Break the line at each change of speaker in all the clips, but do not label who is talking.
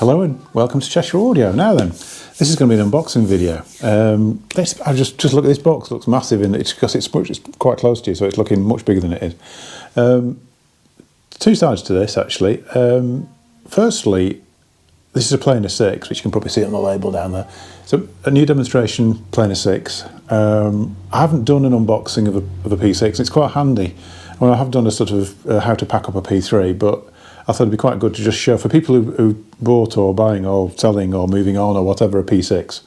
Hello and welcome to Cheshire Audio. Now then, this is going to be an unboxing video. I just look at this box. It looks massive, and it's because it's quite close to you, so it's looking much bigger than it is. Two sides to this actually. Firstly, this is a Planar 6, which you can probably see on the label down there. So a new demonstration Planar 6. I haven't done an unboxing of a P6. And it's quite handy. Well, I have done a sort of how to pack up a P3, but I thought it'd be quite good to just show for people who bought or buying or selling or moving on or whatever a P6,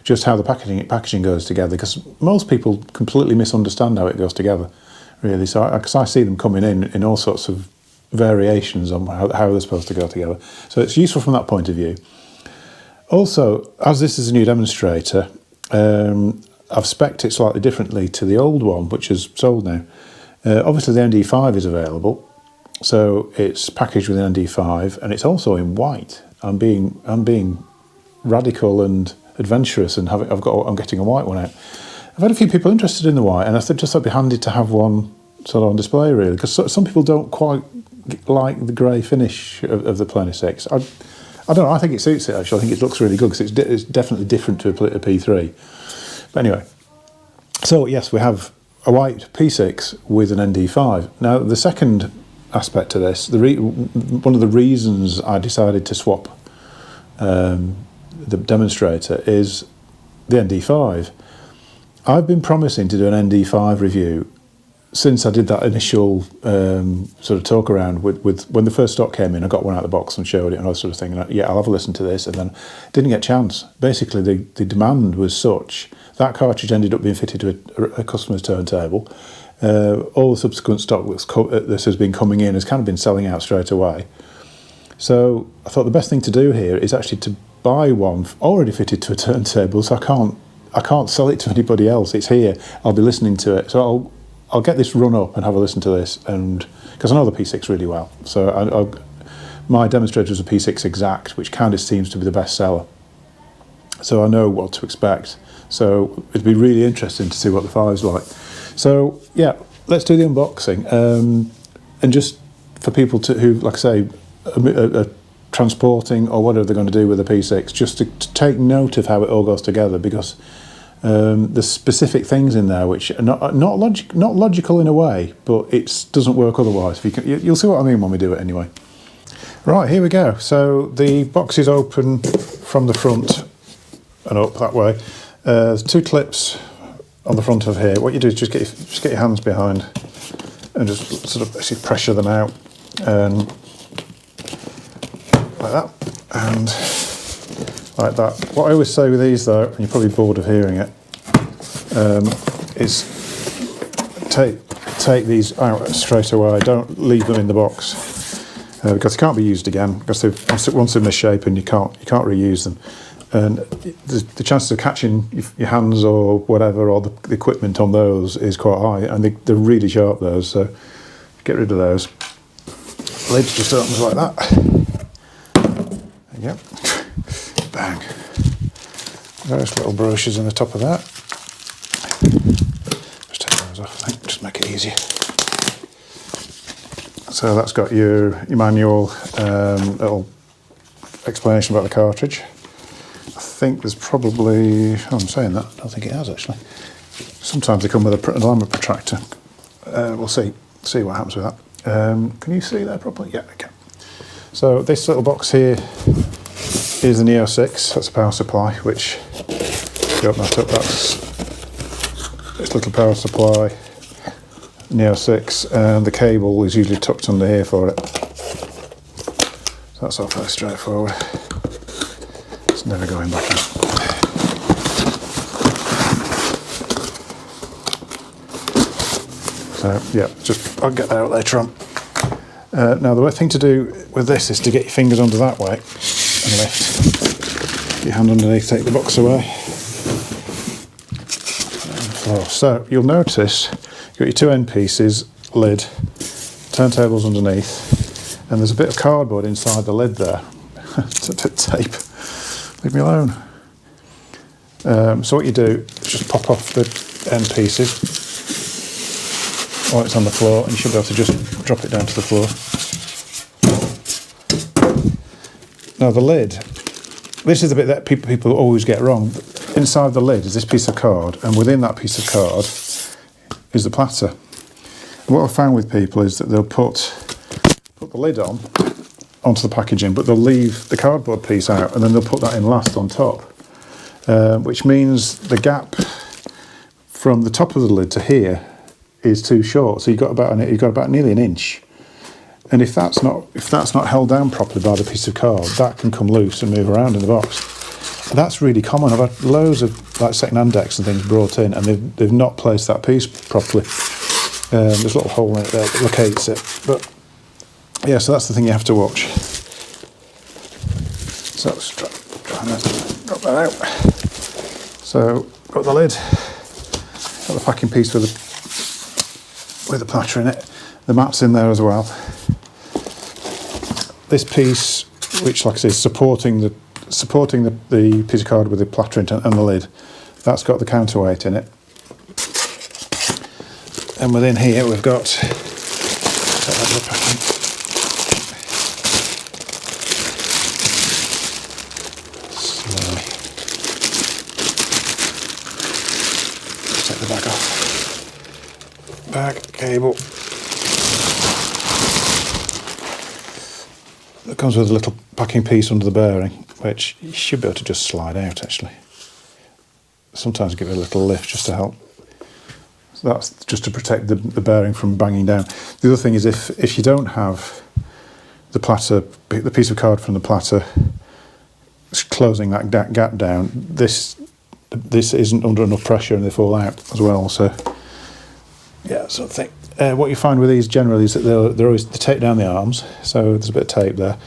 just how the packaging goes together, because most people completely misunderstand how it goes together, really. So I see them coming in all sorts of variations on how they're supposed to go together. So it's useful from that point of view. Also, as this is a new demonstrator, I've spec'd it slightly differently to the old one, which is sold now. Obviously the ND5 is available. So it's packaged with an ND5, and it's also in white. I'm being radical and adventurous, and I'm getting a white one out. I've had a few people interested in the white, and I just thought it'd be handy to have one sort of on display, really, because some people don't quite like the grey finish of the Planar 6. I don't know. I think it suits it actually. I think it looks really good because it's definitely different to a P3. But anyway, so yes, we have a white P6 with an ND5. Now the second aspect to this, one of the reasons I decided to swap the demonstrator is the ND5. I've been promising to do an ND5 review since I did that initial sort of talk around with when the first stock came in. I got one out of the box and showed it and all sort of thing. And yeah, I'll have a listen to this, and then didn't get a chance. Basically, the demand was such that cartridge ended up being fitted to a customer's turntable. All the subsequent stock that has been coming in has kind of been selling out straight away. So I thought the best thing to do here is actually to buy one already fitted to a turntable, so I can't sell it to anybody else. It's here. I'll be listening to it. So I'll get this run up and have a listen to this, and because I know the P6 really well. So my demonstrator is a P6 Exact, which kind of seems to be the best seller. So I know what to expect. So it'd be really interesting to see what the 5's like. So yeah, let's do the unboxing, and just for people who, like I say, are transporting or whatever they're going to do with a P6, just to take note of how it all goes together, because there's specific things in there which are not logical in a way, but it doesn't work otherwise. You'll see what I mean when we do it anyway. Right, here we go. So the box is open from the front and up that way. There's two clips on the front of here. What you do is just get your hands behind and just sort of basically pressure them out, like that and like that. What I always say with these, though, and you're probably bored of hearing it, is take these out straight away. Don't leave them in the box because they can't be used again. Because once they're misshapen, you can't reuse them. And the chances of catching your hands or whatever, or the equipment on those, is quite high, and they're really sharp, those, so get rid of those. The lid just opens like that. There you go. Bang. Various little brochures in the top of that. Just take those off, I think, just make it easier. So that's got your manual, little explanation about the cartridge. I think there's probably, I'm saying that, I don't think it has actually. Sometimes they come with an alignment protractor. We'll see what happens with that. Can you see that properly? Yeah, okay. So this little box here is the Neo 6, that's a power supply, which, if you open that up, that's this little power supply, Neo 6, and the cable is usually tucked under here for it. So that's all fairly straightforward. It's never going back in. So yeah, I'll get that out later on. Now the thing to do with this is to get your fingers under that way and lift. Your hand underneath, take the box away. So you'll notice you've got your two end pieces, lid, turntables underneath, and there's a bit of cardboard inside the lid there. It's a bit of tape. Leave me alone. So what you do is just pop off the end pieces while it's on the floor, and you should be able to just drop it down to the floor. Now the lid, this is the bit that people always get wrong. Inside the lid is this piece of card, and within that piece of card is the platter. And what I've found with people is that they'll put the lid onto the packaging, but they'll leave the cardboard piece out, and then they'll put that in last on top, which means the gap from the top of the lid to here is too short. So you've got about nearly an inch. And if that's not held down properly by the piece of card, that can come loose and move around in the box. And that's really common. I've had loads of like second-hand decks and things brought in, and they've not placed that piece properly. There's a little hole in it there that locates it. But yeah, so that's the thing you have to watch. So let's try and drop that out. So got the lid, got the packing piece with the platter in it. The map's in there as well. This piece, which, like I say, is supporting the piece of card with the platter and the lid, that's got the counterweight in it. And within here we've got, take that bit of packing. Slowly. Take the bag off. Bag, cable. It comes with a little packing piece under the bearing, which you should be able to just slide out actually. Sometimes give it a little lift just to help. So that's just to protect the bearing from banging down. The other thing is if you don't have the platter, the piece of card from the platter closing that gap down, this isn't under enough pressure and they fall out as well. So yeah, so I think what you find with these generally is that they tape down the arms, so there's a bit of tape there.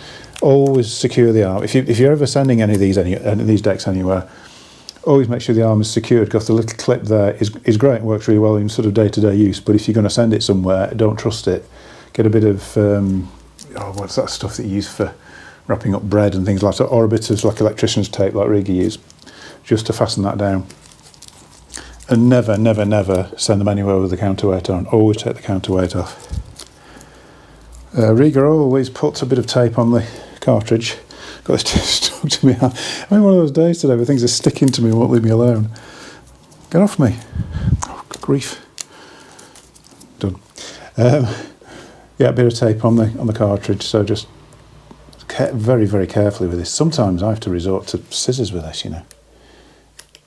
Always secure the arm. If you're ever sending any of these decks anywhere, always make sure the arm is secured, because the little clip there is great and works really well in sort of day-to-day use. But if you're going to send it somewhere, don't trust it. Get a bit of what's that stuff that you use for wrapping up bread and things like that, or a bit of like electrician's tape like Rega use, just to fasten that down. And never, never, never send them anywhere with the counterweight on. Always take the counterweight off. Rega always puts a bit of tape on the cartridge. Got this stuck to me. I'm in one of those days today where things are sticking to me and won't leave me alone. Get off me. Oh, good grief. Done. Yeah, a bit of tape on the cartridge, so just very, very carefully with this. Sometimes I have to resort to scissors with this, you know.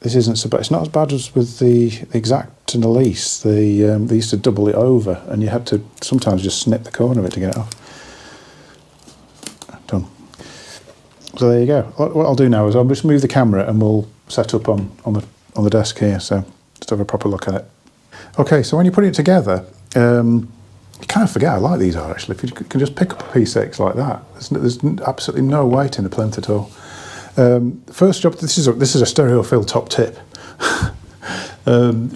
This isn't so bad. It's not as bad as with the Exact and Elise. They used to double it over, and you had to sometimes just snip the corner of it to get it off. Done. So there you go. What I'll do now is I'll just move the camera and we'll set up on the desk here. So just have a proper look at it. Okay, so when you put it together, you kind of forget how light these are actually. If you can just pick up a P6 like that, there's absolutely no weight in the plinth at all. First job, this is a stereophile top tip.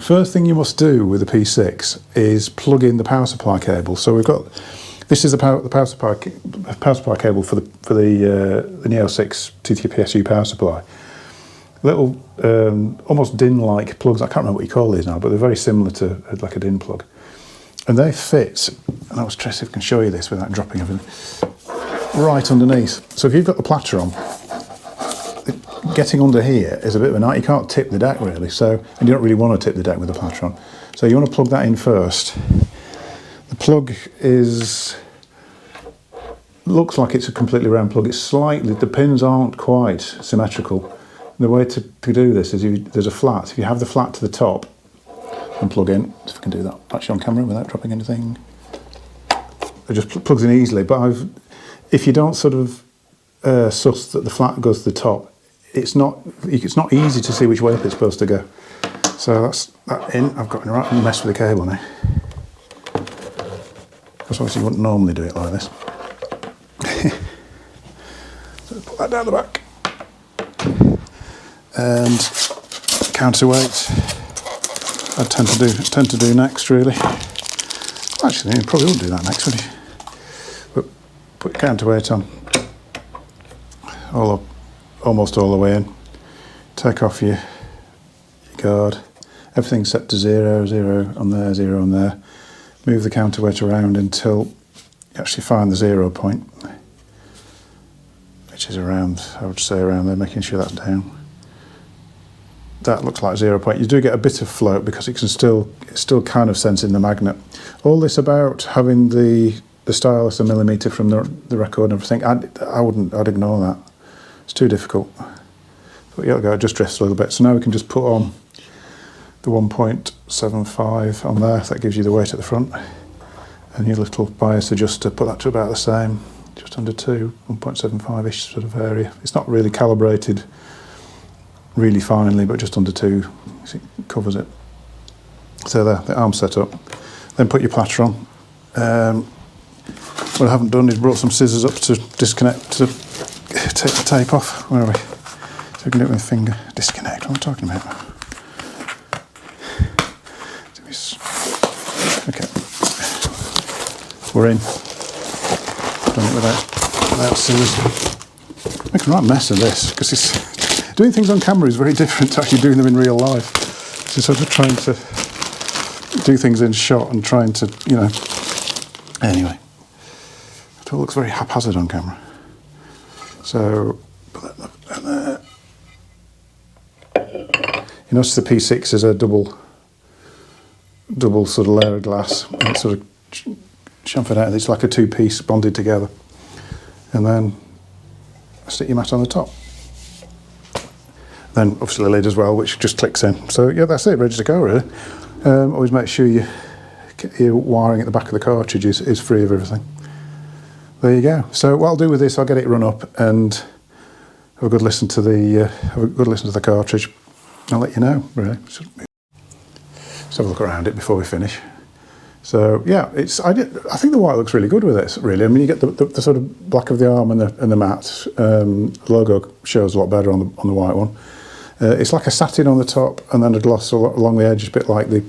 First thing you must do with a P6 is plug in the power supply cable. So this is the power supply cable for the Neo 6 TTPSU power supply. Little almost DIN-like plugs. I can't remember what you call these now, but they're very similar to like a DIN plug, and they fit. And I was trying to see if I can show you this without dropping everything. Right underneath. So if you've got the platter on, getting under here is a bit of a night. You can't tip the deck really, and you don't really want to tip the deck with the platter on. So you want to plug that in first. The plug looks like it's a completely round plug. It's slightly, the pins aren't quite symmetrical. The way to do this is there's a flat. If you have the flat to the top and plug in, if I can do that actually on camera without dropping anything, it just plugs in easily. But if you don't sort of suss that the flat goes to the top, it's not easy to see which way it's supposed to go. So that's that in. I've got right and mess with the cable now. Because obviously you wouldn't normally do it like this. So put that down the back. And counterweight. I tend to do next really. Actually, you probably wouldn't do that next, would you? But put counterweight on. Almost all the way in. Take off your guard. Everything's set to 0, 0 on there, 0 on there. Move the counterweight around until you actually find the 0 point, which is around, I would say around there, making sure that's down. That looks like 0 point. You do get a bit of float because it's still kind of sensing the magnet. All this about having the stylus a millimetre from the record and everything, I'd ignore that. It's too difficult. But yeah, it just drifts a little bit. So now we can just put on the 1.75 on there. That gives you the weight at the front. And your little bias adjuster, put that to about the same, just under 2, 1.75-ish sort of area. It's not really calibrated really finely, but just under 2, it covers it. So there, the arm's set up. Then put your platter on. What I haven't done is brought some scissors up to disconnect, to take the tape off. Where are we? So we can do it with a finger. Disconnect, what am I talking about? Okay. We're in. Done it without scissors. Making a right mess of this, because it's doing things on camera is very different to actually doing them in real life. So sort of trying to do things in shot and trying to, you know. Anyway, it all looks very haphazard on camera. So put that there. You notice the P6 is a double sort of layer of glass, and it's sort of chamfered out. It's like a two-piece bonded together. And then stick your mat on the top. Then obviously the lid as well, which just clicks in. So yeah, that's it, ready to go really. Always make sure your wiring at the back of the cartridge is free of everything. There you go. So what I'll do with this, I'll get it run up and have a good listen to the cartridge. I'll let you know really. Let's have a look around it before we finish. So yeah, I think the white looks really good with this. Really, I mean, you get the sort of black of the arm and the matte. The logo shows a lot better on the white one. It's like a satin on the top and then a gloss along the edge, a bit like the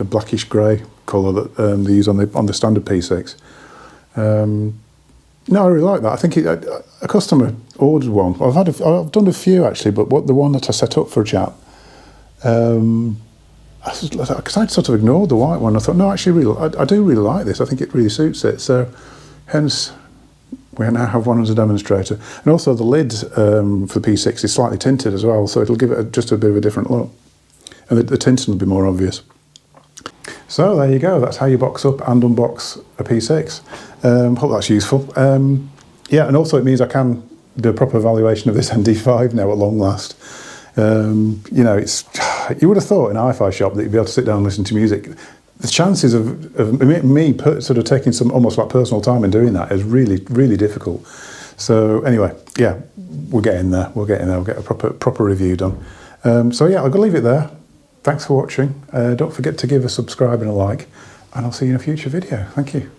blackish grey colour that they use on the standard P6. No, I really like that. I think a customer ordered one. I've done a few actually, but the one that I set up for a chap. Because I'd sort of ignored the white one. I thought, no, actually, I do really like this. I think it really suits it. So, hence, we now have one as a demonstrator. And also, the lid for the P6 is slightly tinted as well, so it'll give it just a bit of a different look. And the tinting will be more obvious. So, there you go. That's how you box up and unbox a P6. Hope that's useful. Yeah, and also it means I can do a proper evaluation of this ND5 now at long last. You know, you would have thought in a hi-fi shop that you'd be able to sit down and listen to music. The chances of me sort of taking some almost like personal time in doing that is really, really difficult. So anyway, yeah, we're getting there. We'll get a proper review done. So yeah, I'll go leave it there. Thanks for watching. Don't forget to give a subscribe and a like, and I'll see you in a future video. Thank you.